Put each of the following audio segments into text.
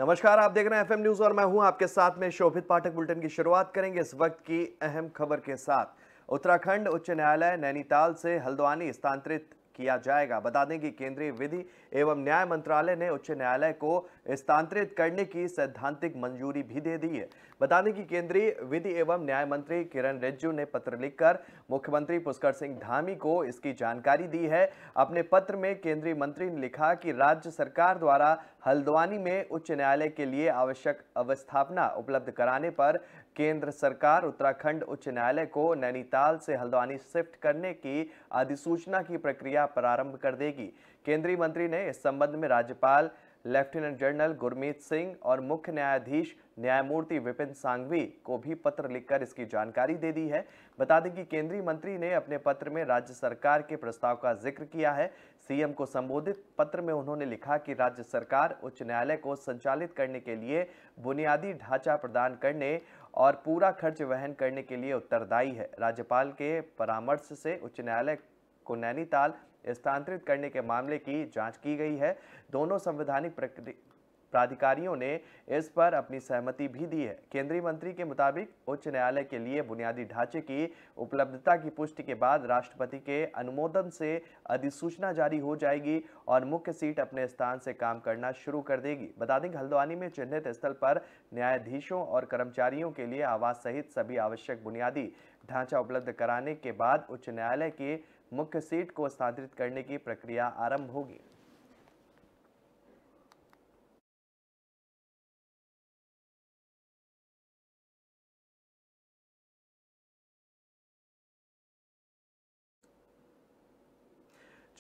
नमस्कार, आप देख रहे हैं एफएम न्यूज और मैं हूं आपके साथ में शोभित पाठक। बुलेटिन की शुरुआत करेंगे इस वक्त की अहम खबर के साथ। उत्तराखंड उच्च न्यायालय नैनीताल से हल्द्वानी स्थानांतरित किया जाएगा। बता दें कि केंद्रीय विधि एवं न्याय मंत्रालय ने उच्च न्यायालय को स्थानांतरित करने की सैद्धांतिक मंजूरी भी दे दी है। बता दें कि केंद्रीय विधि एवं न्याय मंत्री किरण रिजिजू ने पत्र लिखकर मुख्यमंत्री पुष्कर सिंह धामी को इसकी जानकारी दी है। अपने पत्र में केंद्रीय मंत्री ने लिखा कि राज्य सरकार द्वारा हल्द्वानी में उच्च न्यायालय के लिए आवश्यक अवस्थापना उपलब्ध कराने पर केंद्र सरकार उत्तराखंड उच्च न्यायालय को नैनीताल से हल्द्वानी शिफ्ट करने की अधिसूचना की प्रक्रिया प्रारंभ कर देगी। केंद्रीय मंत्री ने इस संबंध में राज्यपाल लेफ्टिनेंट जनरल गुरमीत सिंह और मुख्य न्यायाधीश न्यायमूर्ति विपिन सांघवी को भी पत्र लिखकर इसकी जानकारी दे दी है। बता दें कि केंद्रीय मंत्री ने अपने पत्र में राज्य सरकार के प्रस्ताव का जिक्र किया है। सीएम को संबोधित पत्र में उन्होंने लिखा कि राज्य सरकार उच्च न्यायालय को संचालित करने के लिए बुनियादी ढांचा प्रदान करने और पूरा खर्च वहन करने के लिए उत्तरदायी है। राज्यपाल के परामर्श से उच्च न्यायालय को नैनीताल स्थानांतरित करने के मामले की जांच की गई है। दोनों संवैधानिक प्राधिकारियों ने इस पर अपनी सहमति भी दी है। केंद्रीय मंत्री के मुताबिक उच्च न्यायालय के लिए बुनियादी ढांचे की उपलब्धता की पुष्टि के बाद राष्ट्रपति के अनुमोदन से अधिसूचना जारी हो जाएगी और मुख्य सीट अपने स्थान से काम करना शुरू कर देगी। बता दें कि हल्द्वानी में चिन्हित स्थल पर न्यायाधीशों और कर्मचारियों के लिए आवास सहित सभी आवश्यक बुनियादी ढांचा उपलब्ध कराने के बाद उच्च न्यायालय की मुख्य सीट को स्थानांतरित करने की प्रक्रिया आरंभ होगी।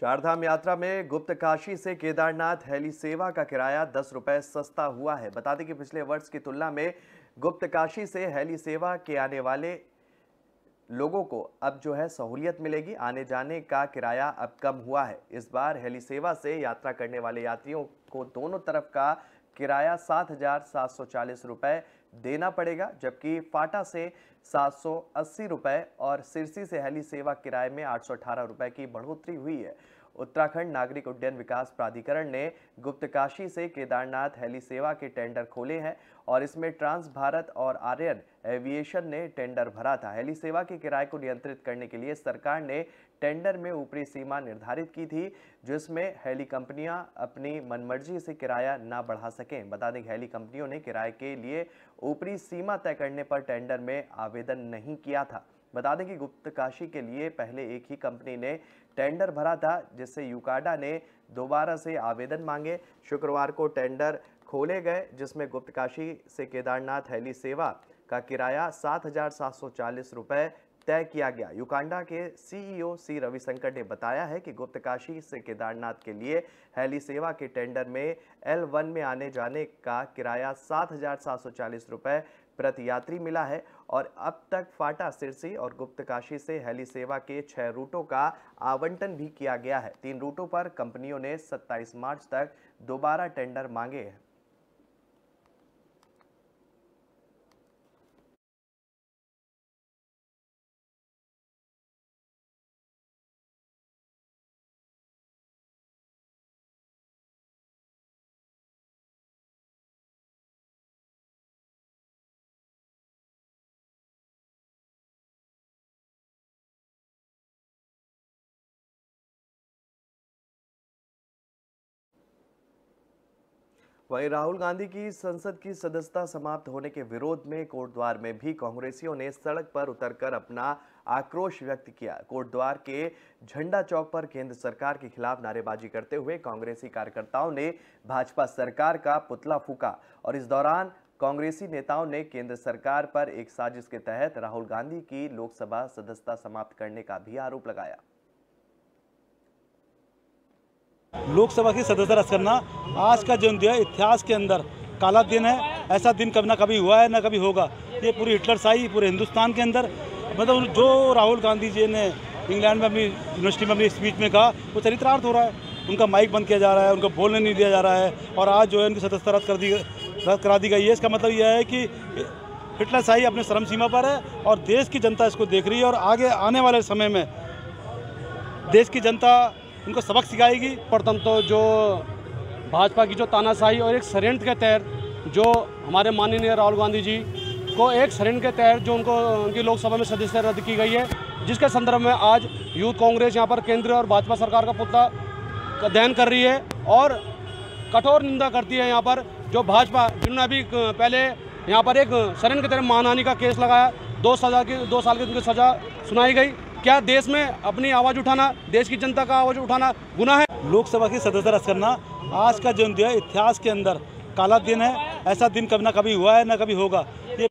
चारधाम यात्रा में गुप्त काशी से केदारनाथ हेली सेवा का किराया 10 रुपए सस्ता हुआ है। बता दें कि पिछले वर्ष की तुलना में गुप्त काशी से हेली सेवा के आने वाले लोगों को अब सहूलियत मिलेगी। आने जाने का किराया अब कम हुआ है। इस बार हेली सेवा से यात्रा करने वाले यात्रियों को दोनों तरफ का किराया 7,740 रुपए देना पड़ेगा, जबकि फाटा से 780 रुपए और सिरसी से हेली सेवा किराए में 818 रुपए की बढ़ोतरी हुई है। उत्तराखंड नागरिक उड्डयन विकास प्राधिकरण ने गुप्त काशी से केदारनाथ हेली सेवा के टेंडर खोले हैं और इसमें ट्रांस भारत और आर्यन एविएशन ने टेंडर भरा था। हेली सेवा के किराए को नियंत्रित करने के लिए सरकार ने टेंडर में ऊपरी सीमा निर्धारित की थी, जिसमें हेली कंपनियां अपनी मनमर्जी से किराया ना बढ़ा सकें। बता दें कि हेली कंपनियों ने किराए के लिए ऊपरी सीमा तय करने पर टेंडर में आवेदन नहीं किया था। बता दें कि गुप्त काशी के लिए पहले एक ही कंपनी ने टेंडर भरा था, जिससे यूकाडा ने दोबारा से आवेदन मांगे। शुक्रवार को टेंडर खोले गए, जिसमें गुप्त काशी से केदारनाथ हेली सेवा का किराया 7,740 रुपए तय किया गया। यूकांडा के सीईओ सी रविशंकर ने बताया है कि गुप्त काशी से केदारनाथ के लिए हेली सेवा के टेंडर में L1 में आने जाने का किराया 7,740 रुपए प्रति यात्री मिला है और अब तक फाटा, सिरसी और गुप्त काशी से हेली सेवा के 6 रूटों का आवंटन भी किया गया है। 3 रूटों पर कंपनियों ने 27 मार्च तक दोबारा टेंडर मांगे हैं। वहीं राहुल गांधी की संसद की सदस्यता समाप्त होने के विरोध में कोटद्वार में भी कांग्रेसियों ने सड़क पर उतरकर अपना आक्रोश व्यक्त किया। कोटद्वार के झंडा चौक पर केंद्र सरकार के खिलाफ नारेबाजी करते हुए कांग्रेसी कार्यकर्ताओं ने भाजपा सरकार का पुतला फूंका और इस दौरान कांग्रेसी नेताओं ने केंद्र सरकार पर एक साजिश के तहत राहुल गांधी की लोकसभा सदस्यता समाप्त करने का भी आरोप लगाया। लोकसभा की सदस्यता रद्द करना आज का जो है इतिहास के अंदर काला दिन है। ऐसा दिन कभी ना कभी हुआ है ना कभी होगा। ये पूरी हिटलरशाही पूरे हिंदुस्तान के अंदर, मतलब जो राहुल गांधी जी ने इंग्लैंड में अपनी यूनिवर्सिटी में अपनी स्पीच में कहा वो चरितार्थ हो रहा है। उनका माइक बंद किया जा रहा है, उनको बोलने नहीं दिया जा रहा है और आज जो है उनकी सदस्यता रद्द करा दी गई है। इसका मतलब यह है कि हिटलरशाही अपने चरम सीमा पर है और देश की जनता इसको देख रही है और आगे आने वाले समय में देश की जनता उनको सबक सिखाएगी। प्रथम तो जो भाजपा की जो तानाशाही और एक षड्यंत्र के तहत जो हमारे माननीय राहुल गांधी जी को एक शरण के तहत जो उनकी लोकसभा में सदस्यता रद्द की गई है, जिसके संदर्भ में आज यूथ कांग्रेस यहाँ पर केंद्र और भाजपा सरकार का पुतला का दहन कर रही है और कठोर निंदा करती है। यहाँ पर जो भाजपा जिन्होंने अभी पहले यहाँ पर एक शरण की तरह मानहानि का केस लगाया, 2 साल की उनकी सजा सुनाई गई। क्या देश में अपनी आवाज़ उठाना, देश की जनता का आवाज़ उठाना गुनाह है? लोकसभा की सदस्यता रद्द करना आज का जो दिन है इतिहास के अंदर काला दिन है। ऐसा दिन कभी ना कभी हुआ है, ना कभी होगा। ये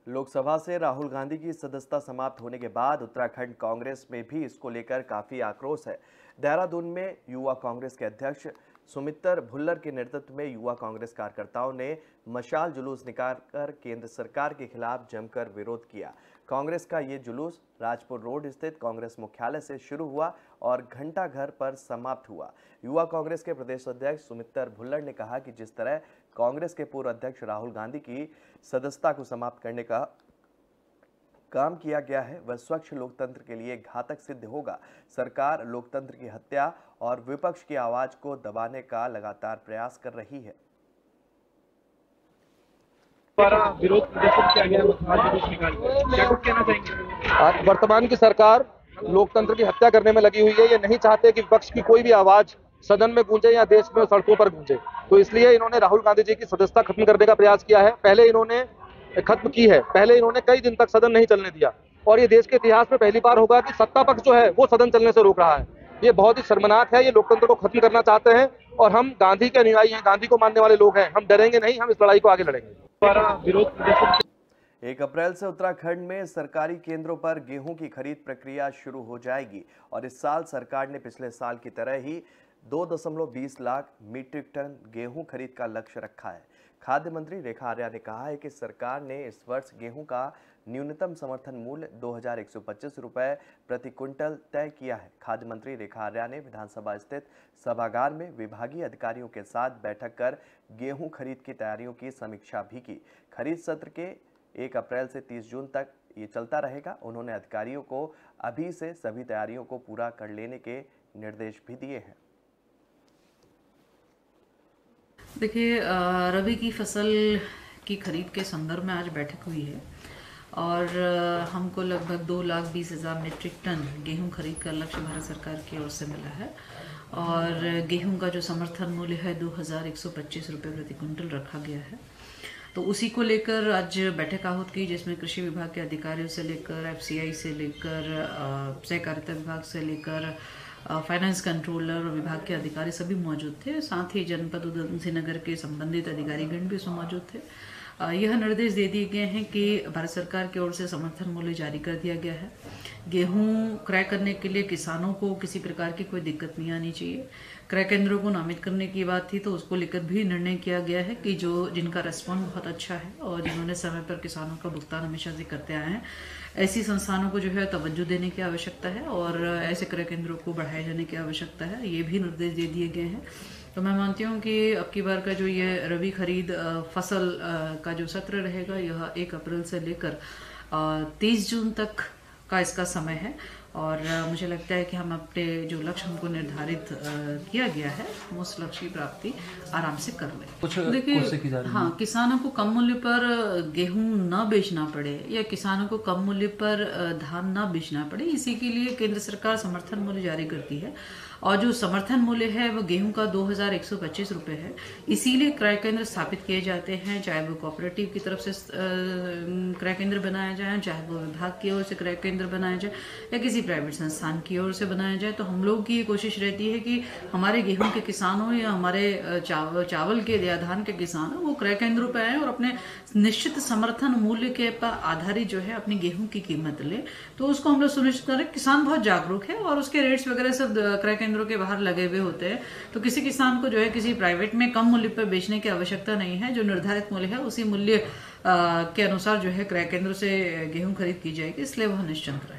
लोकसभा से राहुल गांधी की सदस्यता समाप्त होने के बाद उत्तराखंड कांग्रेस में भी इसको लेकर काफी आक्रोश है। देहरादून में युवा कांग्रेस के अध्यक्ष सुमित्र भुल्लर के नेतृत्व में युवा कांग्रेस कार्यकर्ताओं ने मशाल जुलूस निकालकर केंद्र सरकार के खिलाफ जमकर विरोध किया। कांग्रेस का ये जुलूस राजपुर रोड स्थित कांग्रेस मुख्यालय से शुरू हुआ और घंटा घर पर समाप्त हुआ। युवा कांग्रेस के प्रदेश अध्यक्ष सुमित्र भुल्लर ने कहा कि जिस तरह कांग्रेस के पूर्व अध्यक्ष राहुल गांधी की सदस्यता को समाप्त करने का काम किया गया है, वह स्वच्छ लोकतंत्र के लिए घातक सिद्ध होगा। सरकार लोकतंत्र की हत्या और विपक्ष की आवाज को दबाने का लगातार प्रयास कर रही है। विरोध प्रदर्शन किया गया, क्या कुछ कहना चाहेंगे? आज वर्तमान की सरकार लोकतंत्र की हत्या करने में लगी हुई है। ये नहीं चाहते कि विपक्ष की कोई भी आवाज सदन में गूंजे या देश में सड़कों पर गूंजे, तो इसलिए इन्होंने राहुल गांधी जी की सदस्यता खत्म करने का प्रयास किया है। पहले इन्होंने खत्म की है, पहले इन्होंने कई दिन तक सदन नहीं चलने दिया और ये देश के इतिहास में पहली बार होगा कि सत्ता पक्ष जो है वो सदन चलने से रोक रहा है। ये बहुत ही शर्मनाक है। ये लोकतंत्र को खत्म करना चाहते हैं और हम गांधी के अनुयायी हैं, गांधी को मानने वाले लोग हैं। हम डरेंगे नहीं, हम इस लड़ाई को आगे लड़ेंगे। विरोध प्रदर्शन 1 अप्रैल से उत्तराखंड में सरकारी केंद्रों पर गेहूं की खरीद प्रक्रिया शुरू हो जाएगी और इस साल सरकार ने पिछले साल की तरह ही 2.20 लाख मीट्रिक टन गेहूं खरीद का लक्ष्य रखा है। खाद्य मंत्री रेखा आर्या ने कहा है कि सरकार ने इस वर्ष गेहूं का न्यूनतम समर्थन मूल्य 2125 रुपये प्रति क्विंटल तय किया है। खाद्य मंत्री रेखा आर्या ने विधानसभा स्थित सभागार में विभागीय अधिकारियों के साथ बैठक कर गेहूं खरीद की तैयारियों की समीक्षा भी की। खरीद सत्र के 1 अप्रैल से 30 जून तक ये चलता रहेगा। उन्होंने अधिकारियों को अभी से सभी तैयारियों को पूरा कर लेने के निर्देश भी दिए हैं। देखिए, रबी की फसल की खरीद के संदर्भ में आज बैठक हुई है और हमको लगभग 2,20,000 मीट्रिक टन गेहूं खरीद का लक्ष्य भारत सरकार की ओर से मिला है और गेहूं का जो समर्थन मूल्य है 2,125 रुपये प्रति क्विंटल रखा गया है। तो उसी को लेकर आज बैठक आहूत की, जिसमें कृषि विभाग के अधिकारियों से लेकर FCI से लेकर सहकारिता विभाग से लेकर फाइनेंस कंट्रोलर और विभाग के अधिकारी सभी मौजूद थे। साथ ही जनपद उधमसिंह सिंह नगर के संबंधित अधिकारीगण भी उसमें मौजूद थे। यह निर्देश दे दिए गए हैं कि भारत सरकार की ओर से समर्थन मूल्य जारी कर दिया गया है। गेहूं क्रय करने के लिए किसानों को किसी प्रकार की कोई दिक्कत नहीं आनी चाहिए। क्रय केंद्रों को नामित करने की बात थी तो उसको लेकर भी निर्णय किया गया है कि जिनका रेस्पॉन्स बहुत अच्छा है और जिन्होंने समय पर किसानों का भुगतान हमेशा से करते आए हैं, ऐसी संस्थानों को जो है तवज्जो देने की आवश्यकता है और ऐसे क्रय केंद्रों को बढ़ाए जाने की आवश्यकता है। ये भी निर्देश दे दिए गए हैं। तो मैं मानती हूँ कि अब की बार का जो ये रबी खरीद फसल का जो सत्र रहेगा यह 1 अप्रैल से लेकर 30 जून तक का इसका समय है और मुझे लगता है कि हम अपने जो लक्ष्य हमको निर्धारित किया गया है उस लक्ष्य की प्राप्ति आराम से कर लें। देखिए, हाँ, किसानों को कम मूल्य पर गेहूं न बेचना पड़े या किसानों को कम मूल्य पर धान न बेचना पड़े, इसी के लिए केंद्र सरकार समर्थन मूल्य जारी करती है और जो समर्थन मूल्य है वो गेहूं का 2,125 रुपये है। इसीलिए क्रय केंद्र स्थापित किए जाते हैं, चाहे वो कोऑपरेटिव की तरफ से क्रय केंद्र बनाया जाए, चाहे वो विभाग की ओर से क्रय केंद्र बनाया जाए या किसी प्राइवेट संस्थान की ओर से बनाया जाए। तो हम लोग की ये कोशिश रहती है कि हमारे गेहूं के किसान हो या हमारे चावल के या धान के किसान हो, वो क्रय केंद्रों पर आए और अपने निश्चित समर्थन मूल्य के पर आधारित जो है अपनी गेहूं की कीमत ले। तो उसको हम लोग सुनिश्चित करें। किसान बहुत जागरूक है और उसके रेट्स वगैरह सब क्रय केंद्रों के बाहर लगे हुए होते हैं, तो किसी किसान को जो है किसी प्राइवेट में कम मूल्य पर बेचने की आवश्यकता नहीं है। जो निर्धारित मूल्य है उसी मूल्य के अनुसार जो है क्रय केंद्रों से गेहूं खरीद की जाएगी, इसलिए वह निश्चिंत रहे।